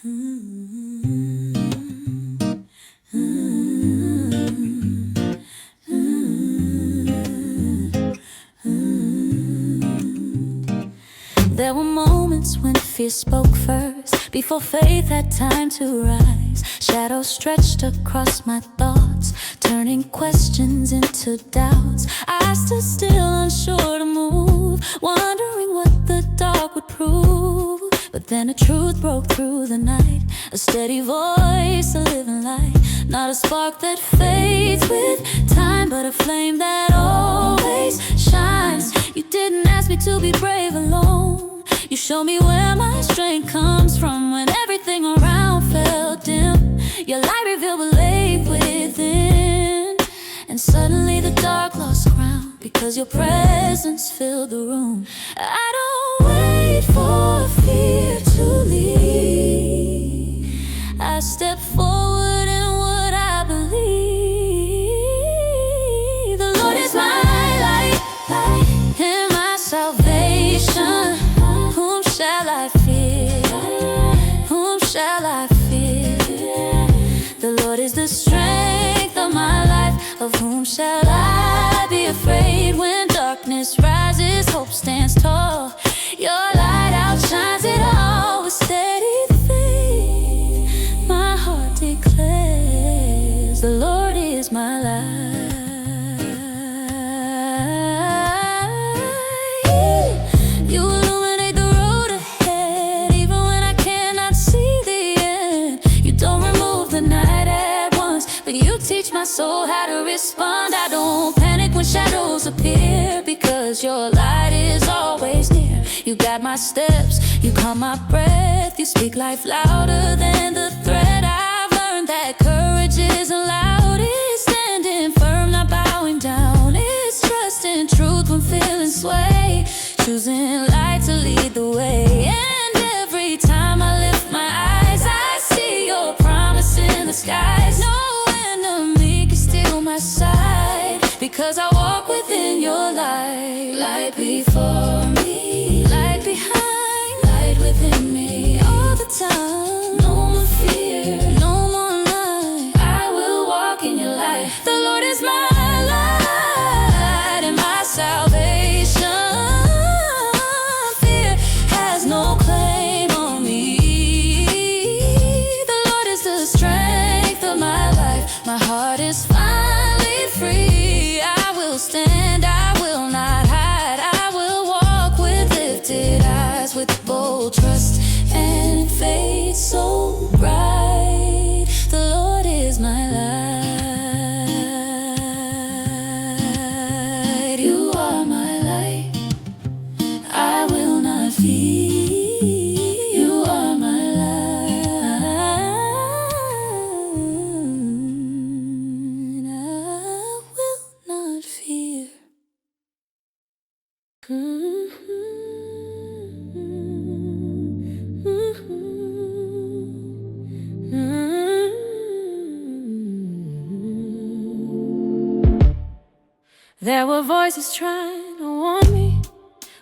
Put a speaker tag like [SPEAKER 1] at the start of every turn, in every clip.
[SPEAKER 1] There were moments when fear spoke first, before faith had time to rise. Shadows stretched across my thoughts, turning questions into doubts. I stood still, unsure to move, wondering what the dark would prove. But then a truth broke through the night, a steady voice, a living light. Not a spark that fades with time, but a flame that always shines. You didn't ask me to be brave alone. You showed me where my strength comes from when everything around felt dim. Your light revealed what lay within, and suddenly the dark lost ground, because your presence filled the room. I don't wait for fear to leave. I step forward in what I believe. The Lord is my light, and my salvation. Whom shall I fear? Whom shall I fear? The Lord is the strength of my life. Of whom shall I be afraid? When darkness rises, hope stands tall. Your light outshines it all with steady faith. My heart declares, the Lord is my light. You illuminate the road ahead, even when I cannot see the end. You don't remove the night at once, but you teach my soul how to respond. I don't panic when shadows appear, because your light is always near. You guide my steps, you calm my breath. You speak life louder than the threat. I've learned that courage isn't loud. It's standing firm, not bowing down. It's trusting truth when feeling sway, choosing light to lead the way. And every time I lift my eyes, I see your promise in the skies. No enemy can steal my sight, because I walk within your light. Light before me, light behind, light within me. All the time, no more fear, no more night. I will walk in your light. The Lord is my light and my salvation. Fear has no claim on me. The Lord is the strength of my life. My heart is finally free. I will stand, I will not hide. I will walk with lifted eyes, with bold trust and faith so bright. The Lord is my light. You are my light. I will not fear. You are my light. I will not fear. There were voices trying to warn me,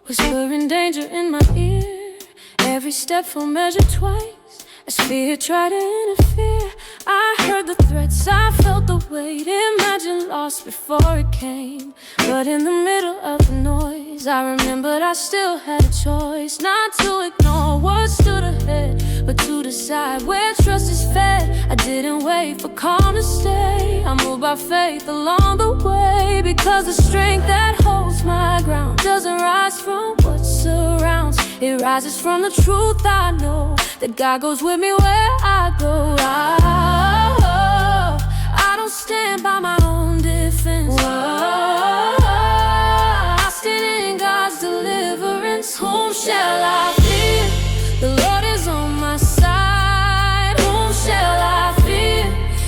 [SPEAKER 1] whispering danger in my ear. Every step full measured twice, as fear tried to interfere. I heard the threats, I felt the weight. Imagine loss before it came. But in the middle of the noise, I remembered I still had a choice. Not to ignore what stood ahead, but to decide where trust is fed. I didn't wait for calm to stay. I moved by faith along the way, because the strength that holds my ground doesn't rise from what surrounds. It rises from the truth I know, that God goes with me where I go. I don't stand by my own defense. I stand in God's deliverance. Whom shall I fear? The Lord is on my side. Whom shall I fear?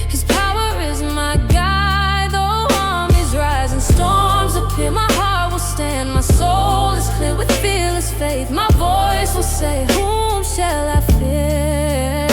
[SPEAKER 1] His power is my guide. Though armies rise and storms appear, my heart will stand. My soul is clear with fearless faith. My voice will say, whom shall I fear?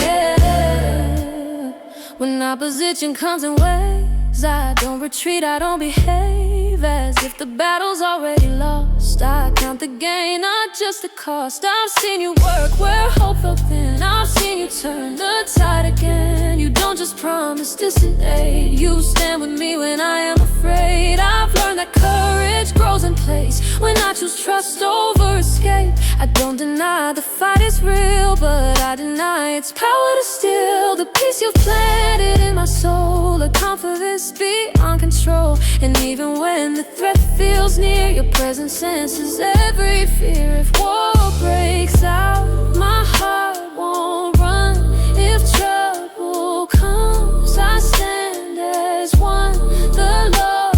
[SPEAKER 1] When opposition comes in waves, I don't retreat, I don't behave. live as if the battle's already lost. I count the gain, not just the cost. I've seen you work where hope felt thin. I've seen you turn the tide again. You don't just promise distant aid, you stand with me when I am afraid. I've learned that courage grows in place when I choose trust over escape. I don't deny the fight is real, but I deny its power to steal the peace you've planted in my soul. Account for this beyond control. And even when the threat feels near, your presence senses every fear. If war breaks out, my heart won't run. If trouble comes, I stand as one. The Lord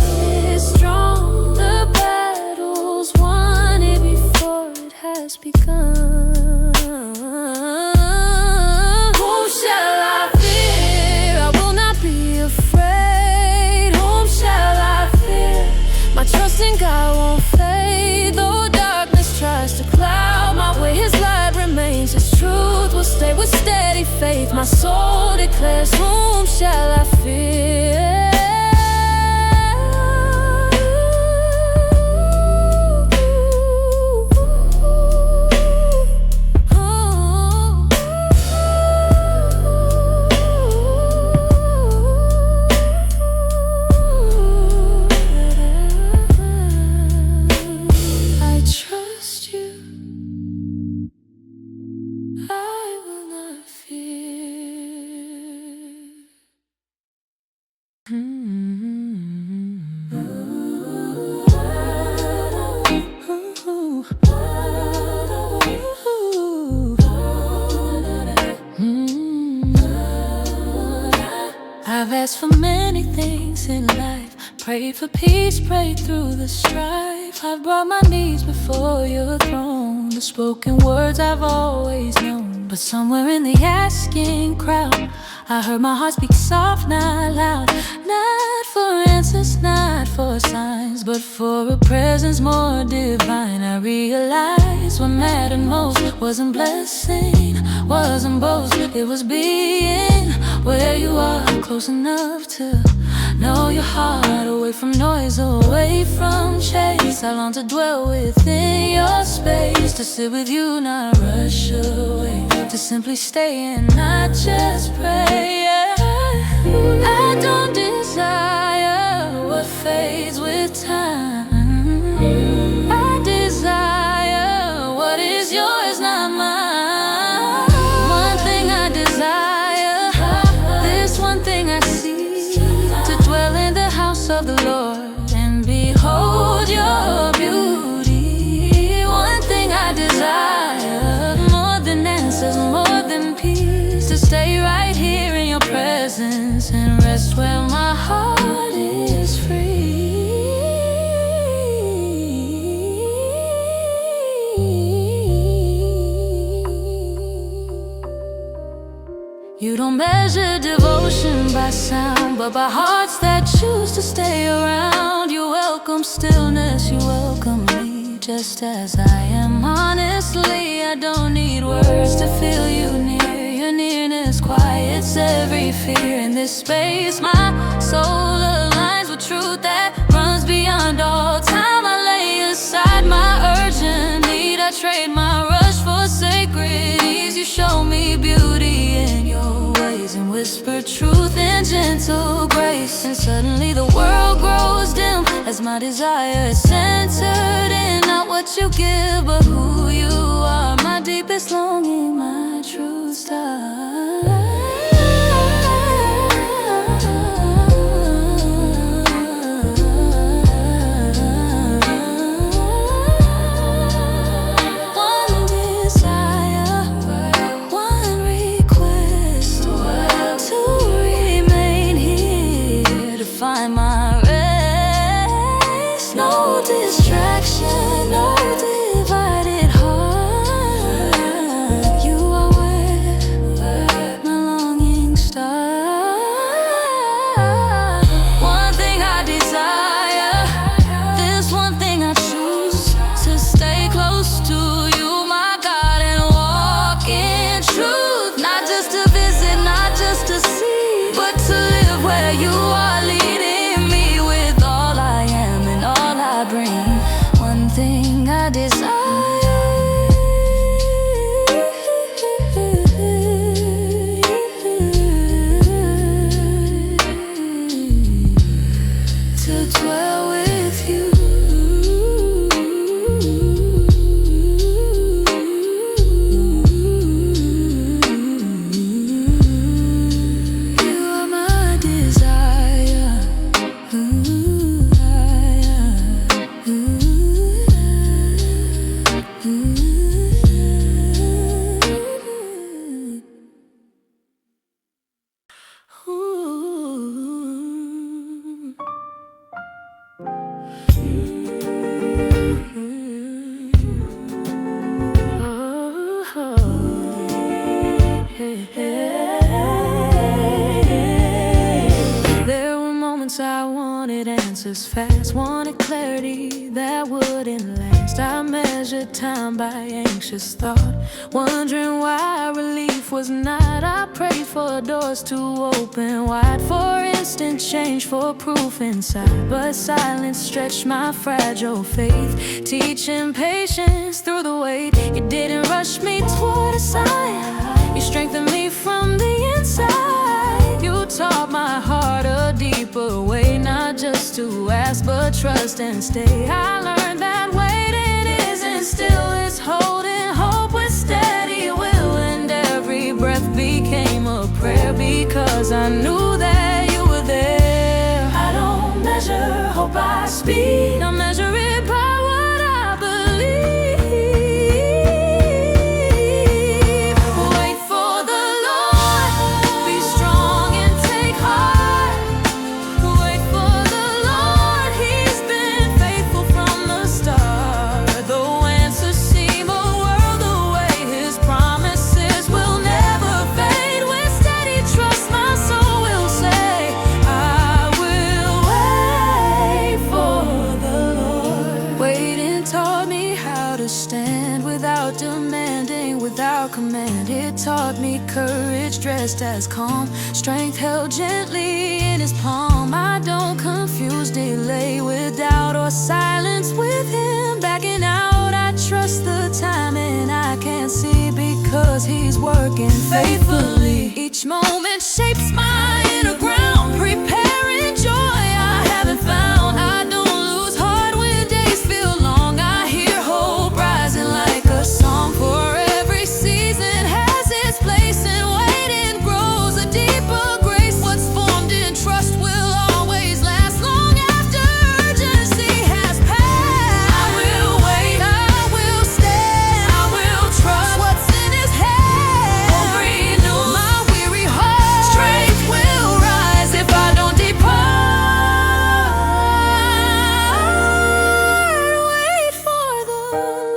[SPEAKER 1] is strong, the battle's won it before it has begun. Whom shall I fear? I will not be afraid. Whom shall I fear? My trust in God won't fade. Though darkness tries to cloud my way, His light remains. His truth will stay with steady faith. My soul declares, whom shall I fear? I've asked for many things in life, prayed for peace, prayed through the strife. I've brought my knees before your throne. The spoken words I've always known, but somewhere in the asking crowd, I heard my heart speak soft, not loud. Not for answers, not for signs, but for a presence more divine. I realized what mattered most wasn't blessing, wasn't boast. It was being where you are, close enough to know your heart. Away from noise, away from chase. I long to dwell within your space, to sit with you, not rush away, to simply stay and not just pray. I don't desire what fades with time. I desire what is yours, not mine. One thing I desire, this one thing I seek, to dwell in the house of the Lord and behold your beauty. One thing I desire, more than answers, more than peace, to stay right here in your presence and rest where my heart is free. You don't measure devotion by sound, but by hearts that choose to stay around. You welcome stillness, you welcome me just as I am. Honestly, I don't need words to feel you near. Your nearness quiets every fear. In this space, my soul aligns with truth that runs beyond all time. I lay aside my urgent need, I trade my rush for sacred ease. You show me beauty in your ways and whisper truth in gentle grace. And suddenly the world grows dim as my desire is centered in not what you give, but who you are. My deepest longing, my true star. Find my rest, no distraction, no divided heart. You are where my once I wanted answers fast, wanted clarity that wouldn't last. I measured time by anxious thought, wondering why relief was not. I prayed for doors to open wide, for instant change, for proof inside. But silence stretched my fragile faith, teaching patience through the weight. You didn't rush me toward a sign, you strengthened me from the inside. You taught my heart a deeper way, not just to ask but trust and stay. I learned that waiting isn't still, it's holding hope with steady will. And every breath became a prayer, because I knew that you were there. I don't measure hope by speed, I measure it by what I believe. Wait for the Lord, be strong and take heart. Wait for the Lord, He's been faithful from the start. Though answers seem a world away, His promises will never fade. With steady trust my soul will say, I will wait for the Lord. Waiting taught me how to stand without demanding, without command. It taught me courage dressed as calm, strength held gently in His palm. I don't confuse delay with doubt or silence with Him backing out. I trust the timing I can't see, because He's working faithfully. Each moment shapes my inner ground, preparing joy I haven't found. I don't lose heart when days feel long. I hear hope rising like a song, for every season has its place, and waiting grows a deeper grace. What's formed in trust will always last long after urgency has passed. I will wait, I will stand, I will trust what's in His hand. Won't renew my weary heart, strength will rise if I don't depart. Wait for the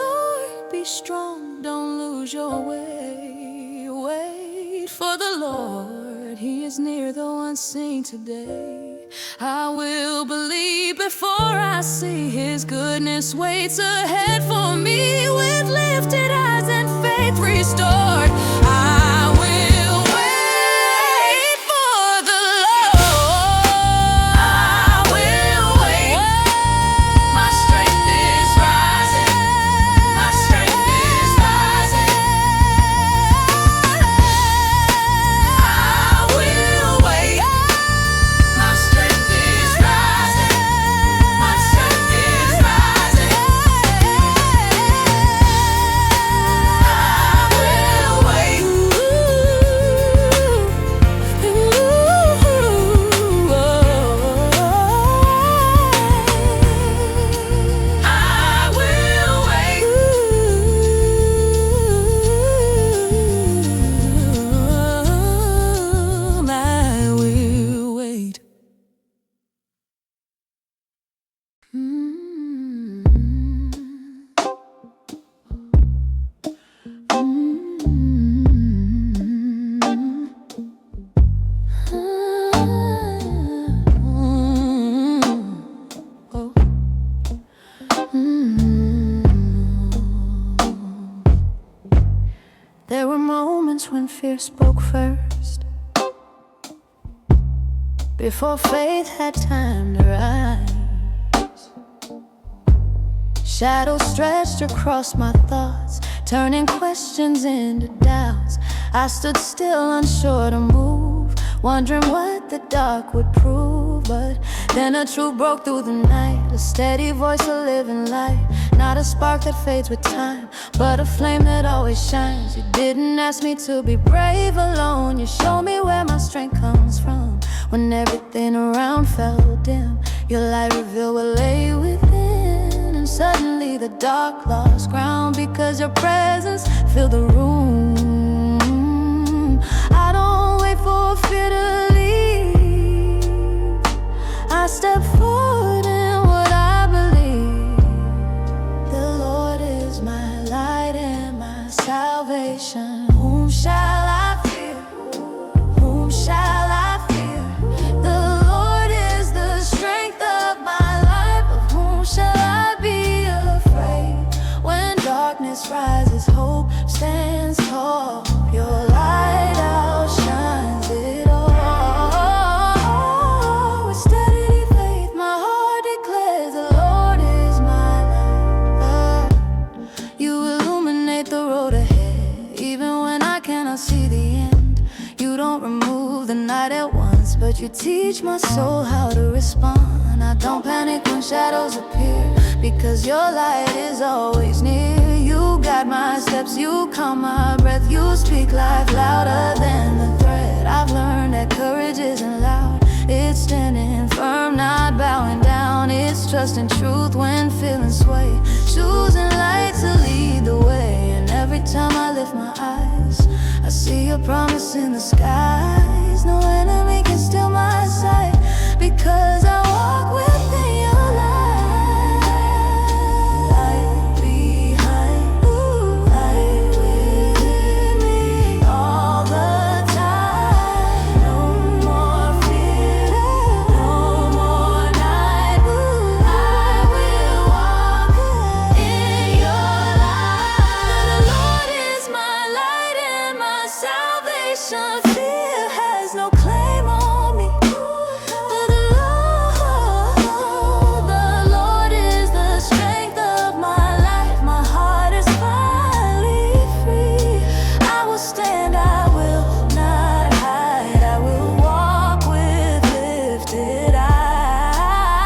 [SPEAKER 1] Lord, be strong, don't lose your way. Wait for the Lord, He is near though unseen today. I will believe before I see His goodness waits ahead for me. With lifted eyes and faith restored, I will wait for the Lord. I will wait. My strength is rising, my strength is rising. I will wait. My strength is rising, my strength is rising. I will wait. I will wait. I will wait. There were moments when fear spoke first, before faith had time to rise. Shadows stretched across my thoughts, turning questions into doubts. I stood still, unsure to move, wondering what the dark would prove. But then a truth broke through the night, a steady voice, a living light. Not a spark that fades with time, but a flame that always shines. You didn't ask me to be brave alone, you showed me where my strength comes from. When everything around felt dim, your light revealed what lay within. And suddenly the dark lost ground, because your presence filled the room. I don't wait for fear to leave, I step forward in what I believe. The Lord is my light and my salvation. Whom shall I fear? Whom shall I fear? The Lord is the darkness rises, hope stands tall. Your light outshines it all. With steady faith, my heart declares the Lord is my light. You illuminate the road ahead, even when I cannot see the end. You don't remove the night at once, but you teach my soul how to respond. I don't panic when shadows appear, because your light is always near. You guide my steps, you calm my breath. You speak life louder than the threat. I've learned that courage isn't loud, it's standing firm, not bowing down. It's trusting truth when feeling sway, choosing light to lead the way. And every time I lift my eyes, I see your promise in the skies. No enemy can steal my sight, because I walk within your light behind, light within me all the time. No more fear, no more night. I will walk in your light. The Lord is my light and my salvation. Fear has no claim on me. The Lord is the strength of my life. My heart is finally free. I will stand, I will not hide. I will walk with lifted eyes,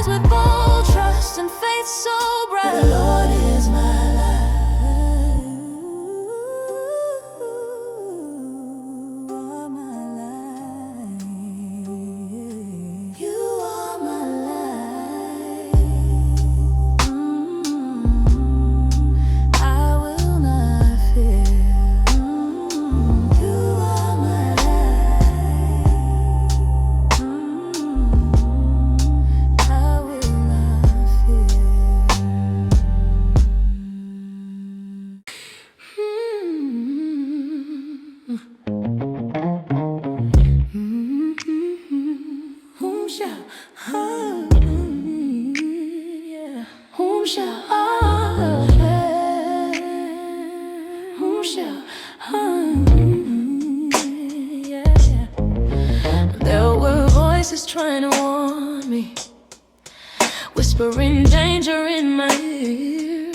[SPEAKER 1] with bold trust and faith so bright. The Lord is my light. You are my light. I will not fear. You are my light. I will not fear. Whom shall yeah. Whom shall whom shall yeah. There were voices trying to warn me, whispering danger in my ear.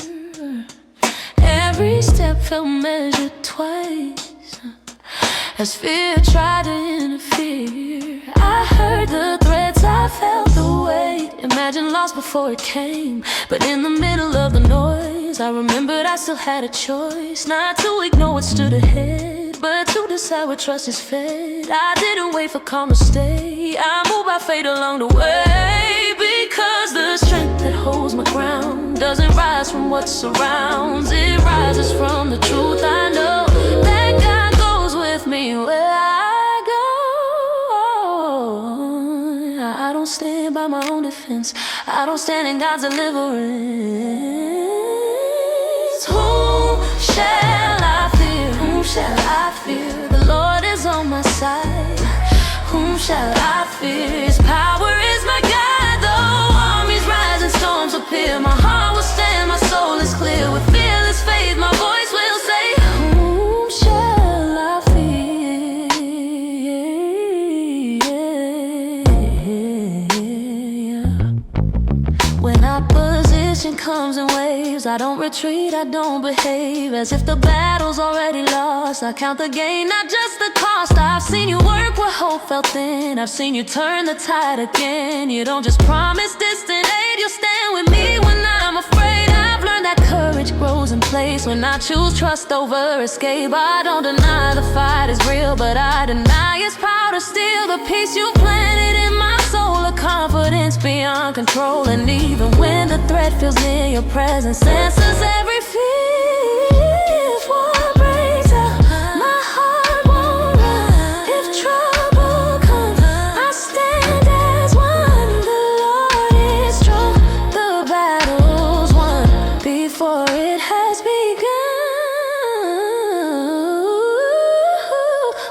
[SPEAKER 1] Every step felt measured twice, as fear tried to interfere. I heard the threats, I felt the weight. Imagine loss before it came, but in the middle of the noise, I remembered I still had a choice. Not to ignore what stood ahead, but to decide where trust is fed. I didn't wait for calm to stay, I moved by fate along the way. Because the strength that holds my ground doesn't rise from what surrounds, it rises from the truth I know, that God goes with me where I go. I don't stand by my own defense, I don't stand in God's deliverance. Whom shall I fear? Whom shall I fear? The Lord is on my side. Whom shall I fear? His power is my guide. Though armies rise and storms appear, my heart will stand, my soul is clear. With fearless faith, my voice will say, whom shall I fear? When opposition comes in waves, I don't retreat, I don't behave as if the battle's already lost. I count the gain, not just the cost. I've seen you work where hope felt thin, I've seen you turn the tide again. You don't just promise distant aid, you'll stand with me when I'm afraid. I've learned that courage grows in place when I choose trust over escape. I don't deny the fight is real, but I deny its power to steal the peace you planted in my soul, a confidence beyond control. And even when the threat feels near, your presence answers every fear. If war breaks out, my heart won't run. If trouble comes, I stand as one. The Lord is strong, the battle's won before it has begun.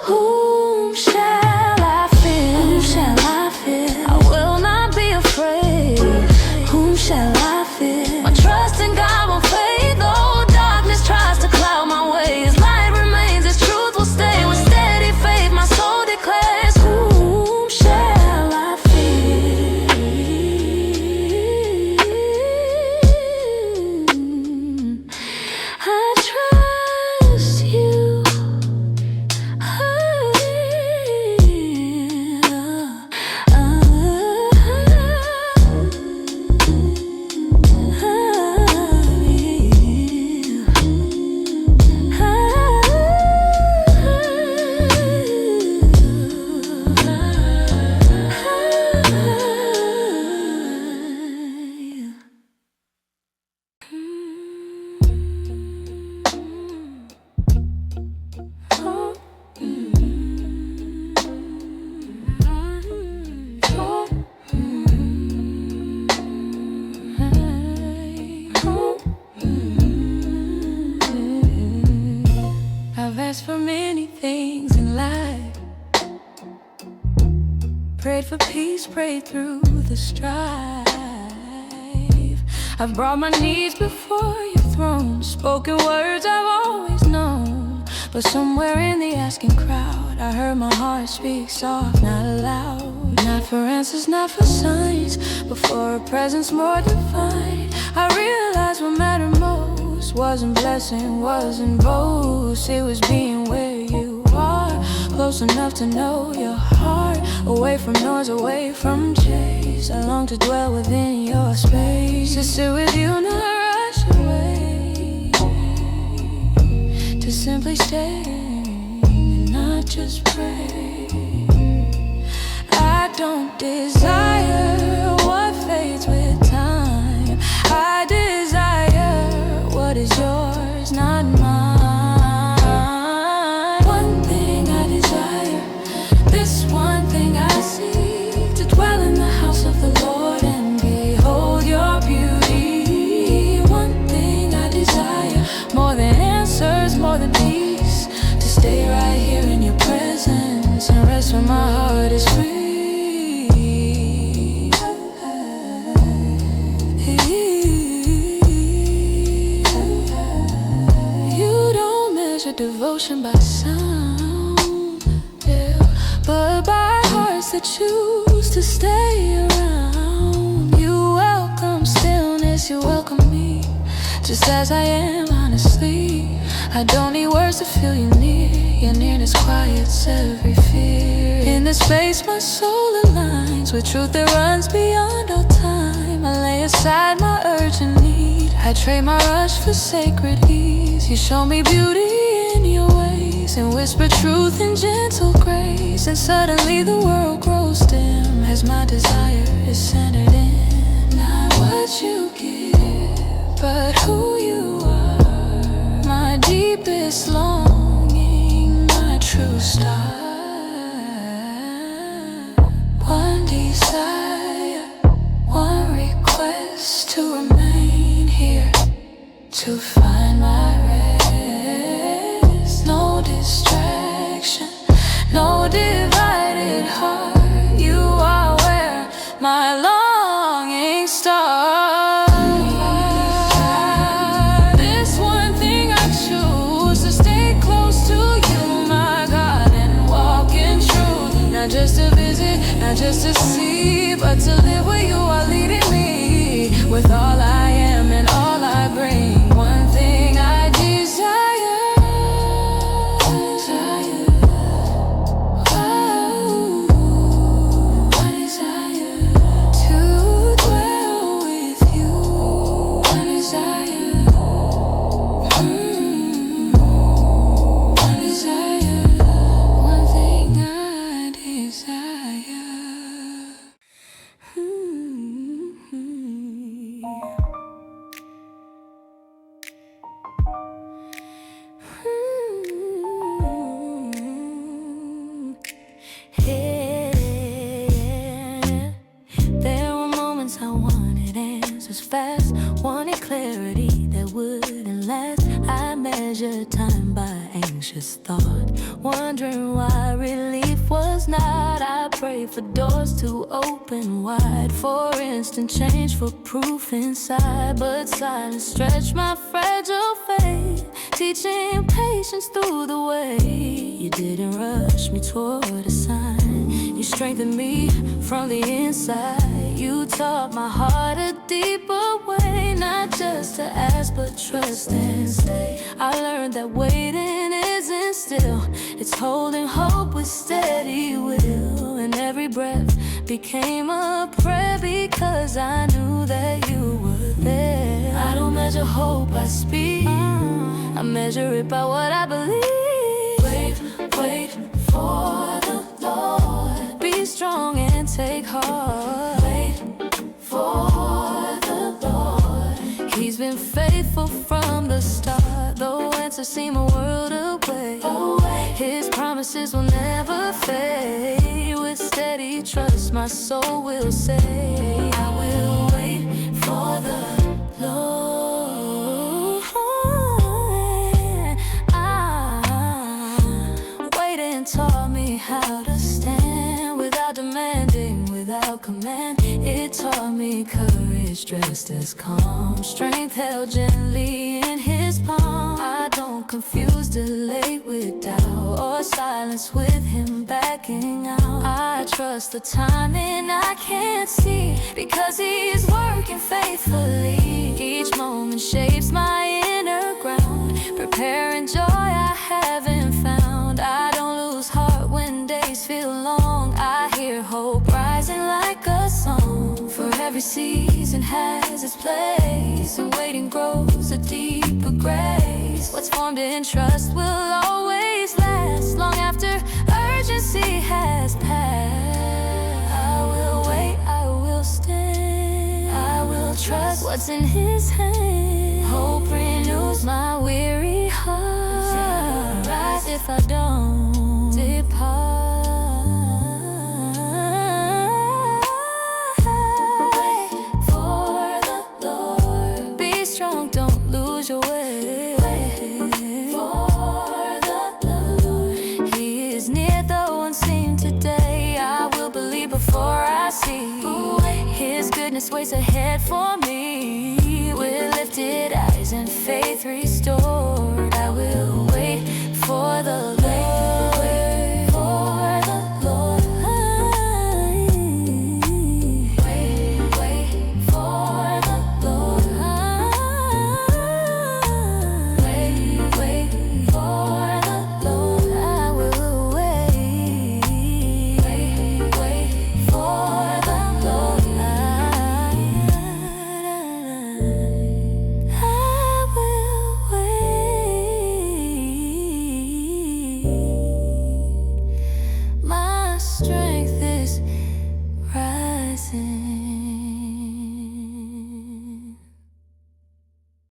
[SPEAKER 1] Whom shall I fear? Whom shall I fear? I will not be afraid. Whom shall I fear? My trust in God won't fade, though asked for many things in life. Prayed for peace, prayed through the strife. I've brought my needs before your throne, spoken words I've always known. But somewhere in the asking crowd, I heard my heart speak soft, not loud. Not for answers, not for signs, but for a presence more divine. I realized what mattered most wasn't blessing, wasn't boast. It was being where you are, close enough to know your heart. Away from noise, away from chase. I long to dwell within your space, to sit with you, not rush away, to simply stay and not just pray. I don't desire what fades with time. I desire what is yours, not mine. One thing I desire, this one thing I seek, to dwell in the house of the Lord and behold your beauty. One thing I desire, more than answers, more than peace, to stay right here in your presence and rest when my heart is free. Devotion by sound, yeah, but by hearts that choose to stay around. You welcome stillness, you welcome me, just as I am, honestly. I don't need words to feel you near. Your nearness quiets every fear. In this space my soul aligns with truth that runs beyond all time. I lay aside my urgent need, I trade my rush for sacred ease. You show me beauty in your ways and whisper truth in gentle grace. And suddenly the world grows dim as my desire is centered in not what you give, but who you are. My deepest longing, my true star. One desire, one request, to remain here, to find my rest. No distraction, no divided heart. You are where my longing starts. This one thing I choose, to stay close to you, my God, and walk in truth. Not just to visit, not just to see, but to live where you are leading me. With all I am and all I bring, one thing I desire, one desire, to dwell with you. One desire, one desire, one thing I desire. There were moments I wanted answers fast, wanted clarity that wouldn't last. I measured time by anxious thought, wondering why relief was not. I prayed for doors to open wide, for instant change, for proof inside. But silence stretched my fragile faith, teaching patience through the way. You didn't rush me toward a sign, you strengthened me from the inside. You taught my heart a deeper way, not just to ask but trust and stay. I learned that waiting isn't still, it's holding hope with steady will. And every breath became a prayer, because I knew that you were there. I don't measure hope by speed, I measure it by what I believe. Wait for the Lord, be strong and take heart. Wait for the Lord, He's been faithful from the start. Though answers seem a world away, His promises will never fade. With steady trust my soul will say, I will wait for the Lord. like a man. It taught me courage dressed as calm, strength held gently in his palm. I don't confuse delay with doubt, or silence with him backing out. I trust the timing I can't see, because he is working faithfully. Each moment shapes my inner ground, preparing joy I haven't found. I don't lose heart when days feel long. I hear hope rising like a song. For every season has its place, and waiting grows a deeper grace. What's formed in trust will always last, long after urgency has passed. I will wait, I will stand, I will trust what's in his hand. Hope renews my weary heart. Rise if I don't depart. Wait for the Lord. Be strong, don't lose your way. Wait for the Lord. He is near though unseen today. I will believe before I see. His goodness waits ahead for me. With lifted eyes and faith